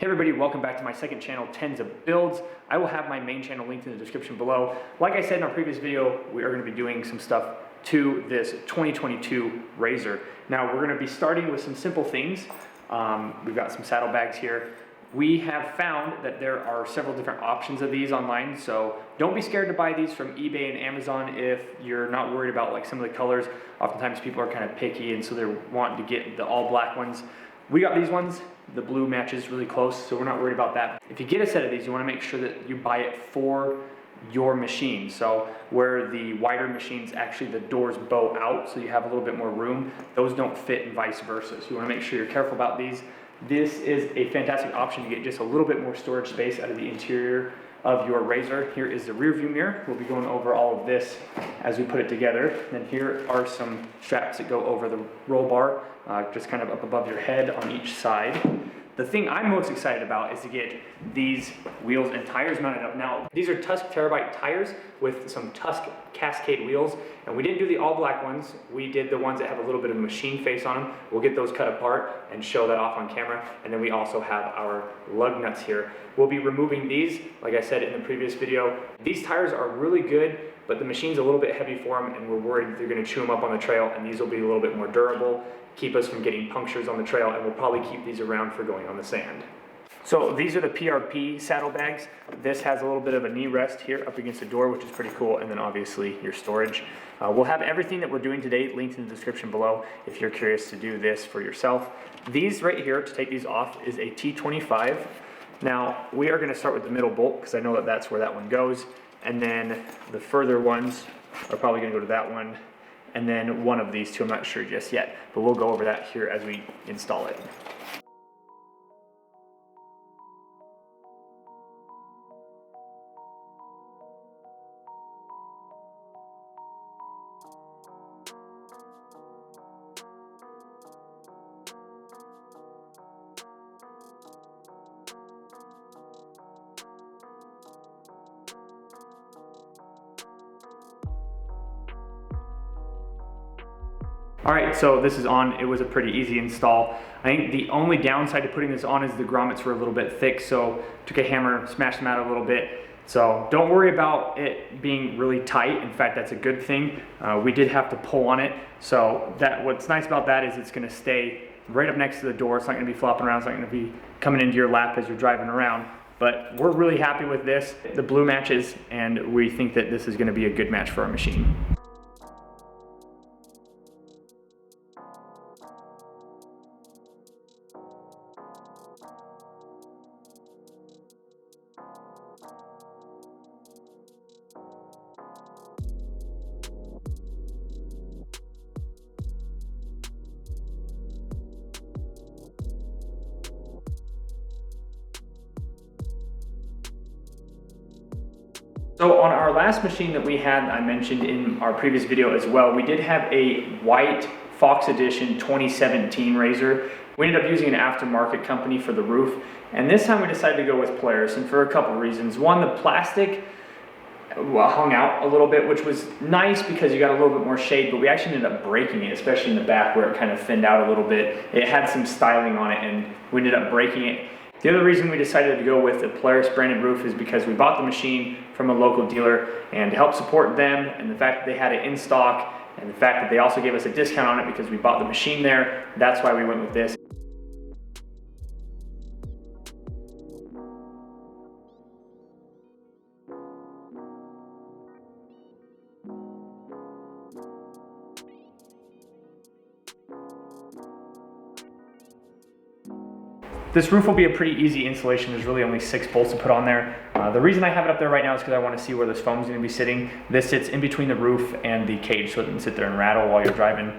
Hey everybody, welcome back to my second channel, Tenza Builds. I will have my main channel linked in the description below. Like I said in our previous video, we are going to be doing some stuff to this 2022 RZR. Now we're going to be starting with some simple things. We've got some saddlebags here. We have found that there are several different options of these online, so don't be scared to buy these from eBay and Amazon if you're not worried about like some of the colors. Oftentimes people are kind of picky and so they're wanting to get the all black ones. We got these ones. The blue matches really close, so we're not worried about that. If you get a set of these, you want to make sure that you buy it for your machine. So where the wider machines, actually the doors bow out so you have a little bit more room, those don't fit and vice versa. So you want to make sure you're careful about these. This is a fantastic option to get just a little bit more storage space out of the interior of your RZR. Here is the rear view mirror. We'll be going over all of this as we put it together. And then here are some straps that go over the roll bar, just kind of up above your head on each side. The thing I'm most excited about is to get these wheels and tires mounted up. Now, these are Tusk Terabyte tires with some Tusk Cascade wheels, and we didn't do the all black ones. We did the ones that have a little bit of machine face on them. We'll get those cut apart and show that off on camera. And then we also have our lug nuts here. We'll be removing these, like I said in the previous video. These tires are really good, but the machine's a little bit heavy for them, and we're worried they're gonna chew them up on the trail, and these will be a little bit more durable, keep us from getting punctures on the trail, and we'll probably keep these around for going on the sand. So these are the PRP saddlebags. This has a little bit of a knee rest here up against the door, which is pretty cool, and then obviously your storage. We'll have everything that we're doing today linked in the description below if you're curious to do this for yourself. These right here, to take these off, is a T25. Now, we are gonna start with the middle bolt because I know that that's where that one goes, and then the further ones are probably gonna go to that one, and then one of these two, I'm not sure just yet, but we'll go over that here as we install it. All right, so this is on. It was a pretty easy install. I think the only downside to putting this on is the grommets were a little bit thick, so took a hammer, smashed them out a little bit. So don't worry about it being really tight. In fact, that's a good thing. We did have to pull on it. So what's nice about that is it's gonna stay right up next to the door. It's not gonna be flopping around. It's not gonna be coming into your lap as you're driving around. But we're really happy with this. The blue matches, and we think that this is gonna be a good match for our machine. So on our last machine that we had, I mentioned in our previous video as well, we did have a white Fox Edition 2017 RZR. We ended up using an aftermarket company for the roof, and this time we decided to go with Polaris, and for a couple reasons. One, the plastic hung out a little bit, which was nice because you got a little bit more shade, but we actually ended up breaking it, especially in the back where it kind of thinned out a little bit. It had some styling on it, and we ended up breaking it. The other reason we decided to go with a Polaris branded roof is because we bought the machine from a local dealer, and to help support them and the fact that they had it in stock and the fact that they also gave us a discount on it because we bought the machine there, that's why we went with this. This roof will be a pretty easy installation. There's really only 6 bolts to put on there. The reason I have it up there right now is because I want to see where this foam is going to be sitting. This sits in between the roof and the cage, so it doesn't sit there and rattle while you're driving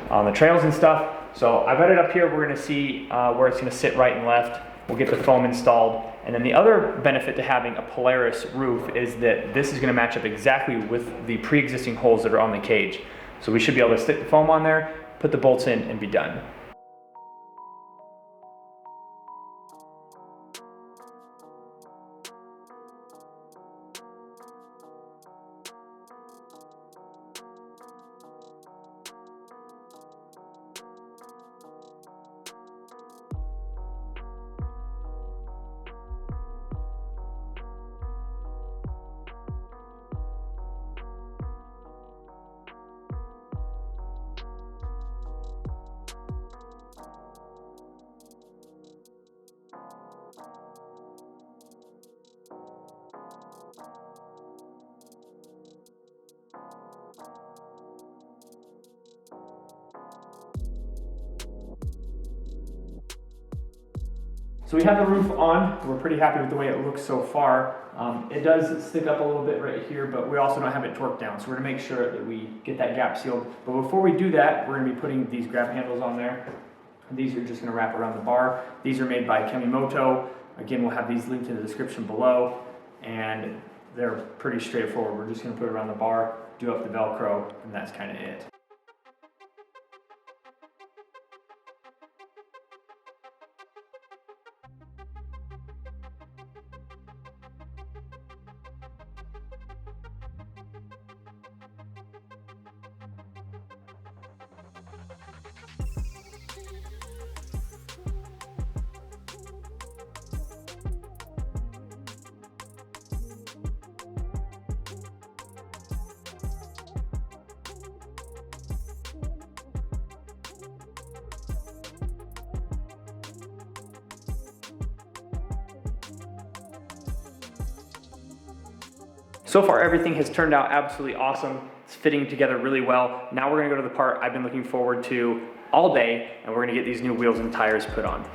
on the trails and stuff. So I've got it up here. We're going to see where it's going to sit right and left. We'll get the foam installed. And then the other benefit to having a Polaris roof is that this is going to match up exactly with the pre-existing holes that are on the cage. So we should be able to stick the foam on there, put the bolts in, and be done. So we have the roof on. We're pretty happy with the way it looks so far. It does stick up a little bit right here, but we also don't have it torqued down. So we're gonna make sure that we get that gap sealed. But before we do that, we're gonna be putting these grab handles on there. These are just gonna wrap around the bar. These are made by Kemimoto. Again, we'll have these linked in the description below, and they're pretty straightforward. We're just gonna put it around the bar, do up the Velcro, and that's kind of it. So far, everything has turned out absolutely awesome. It's fitting together really well. Now we're gonna go to the part I've been looking forward to all day, and we're gonna get these new wheels and tires put on.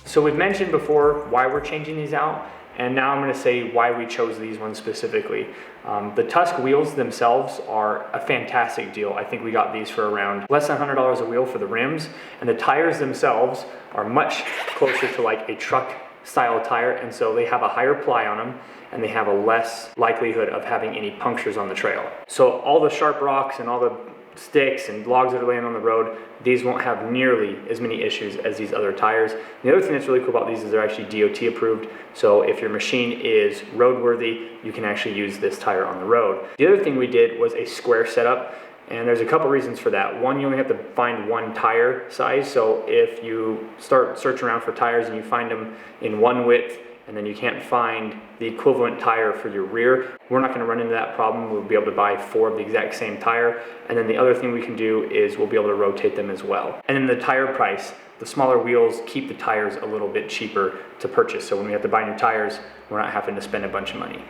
So we've mentioned before why we're changing these out, and now I'm going to say why we chose these ones specifically. The Tusk wheels themselves are a fantastic deal. I think we got these for around less than $100 a wheel for the rims, and the tires themselves are much closer to like a truck style tire, and so they have a higher ply on them, and they have a less likelihood of having any punctures on the trail. So all the sharp rocks and all the sticks and logs that are laying on the road, these won't have nearly as many issues as these other tires. The other thing that's really cool about these is they're actually DOT approved, so if your machine is roadworthy, you can actually use this tire on the road. The other thing we did was a square setup, and there's a couple reasons for that. One, you only have to find one tire size, so if you start searching around for tires and you find them in one width, and then you can't find the equivalent tire for your rear, we're not gonna run into that problem. We'll be able to buy 4 of the exact same tire. And then the other thing we can do is we'll be able to rotate them as well. And then the tire price, the smaller wheels keep the tires a little bit cheaper to purchase. So when we have to buy new tires, we're not having to spend a bunch of money.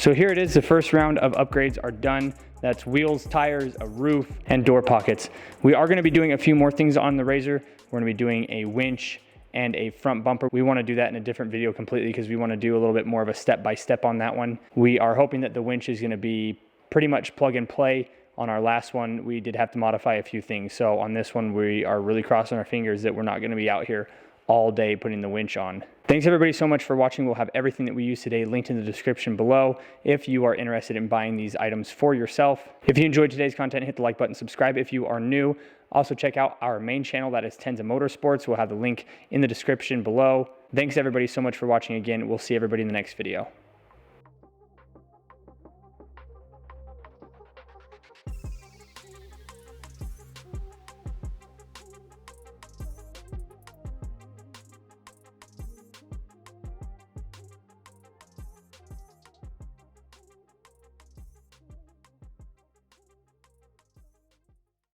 So here it is, the first round of upgrades are done. That's wheels, tires, a roof, and door pockets. We are gonna be doing a few more things on the RZR. We're gonna be doing a winch and a front bumper. We wanna do that in a different video completely because we wanna do a little bit more of a step-by-step on that one. We are hoping that the winch is gonna be pretty much plug and play. On our last one, we did have to modify a few things. So on this one, we are really crossing our fingers that we're not gonna be out here all day putting the winch on. Thanks everybody so much for watching. We'll have everything that we use today linked in the description below if you are interested in buying these items for yourself. If you enjoyed today's content, hit the like button, subscribe if you are new. Also check out our main channel, that is Tenza Motorsports. We'll have the link in the description below. Thanks everybody so much for watching again. We'll see everybody in the next video.